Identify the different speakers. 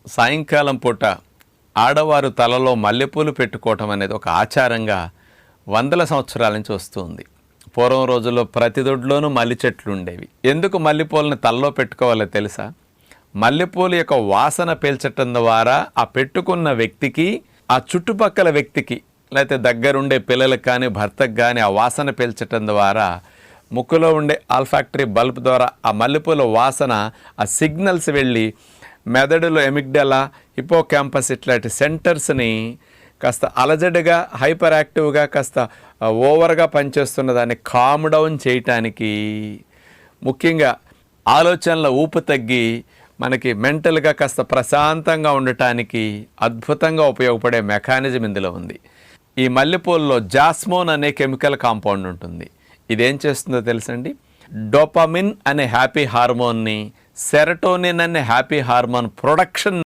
Speaker 1: సాయంకాలం పూట ఆడవారు తలలో మల్లెపూలు పెట్టుకోవటం అనేది ఒక ఆచారంగా వందల సంవత్సరాల నుంచి వస్తుంది. పూర్వం రోజుల్లో ప్రతి దొడ్లోనూ మల్లి చెట్లు ఉండేవి. ఎందుకు మల్లెపూలను తలలో పెట్టుకోవాలో తెలుసా? మల్లెపూలు యొక్క వాసన పీల్చటం ద్వారా ఆ పెట్టుకున్న వ్యక్తికి, ఆ చుట్టుపక్కల వ్యక్తికి, లేకపోతే దగ్గరుండే పిల్లలకు కానీ భర్తకు కానీ ఆ వాసన పీల్చటం ద్వారా ముక్కులో ఉండే ఆల్ఫాక్టరీ బల్బ్ ద్వారా ఆ మల్లెపూల వాసన, ఆ సిగ్నల్స్ వెళ్ళి మెదడులో ఎమిగ్డలా, హిపోకాంపస్ ఇట్లాంటి సెంటర్స్ని కాస్త అలజడిగా, హైపర్ యాక్టివ్గా, కాస్త ఓవర్గా పనిచేస్తున్న దాన్ని కామ్ డౌన్ చేయటానికి, ముఖ్యంగా ఆలోచనల ఊపు తగ్గి మనకి మెంటల్గా కాస్త ప్రశాంతంగా ఉండటానికి అద్భుతంగా ఉపయోగపడే మెకానిజం ఇందులో ఉంది. ఈ మల్లెపూలలో జాస్మోన్ అనే కెమికల్ కాంపౌండ్ ఉంటుంది. ఇదేం చేస్తుందో తెలుసండి? డోపమిన్ అనే హ్యాపీ హార్మోన్ని, సెరటోనిన్ అనే హ్యాపీ హార్మోన్ ప్రొడక్షన్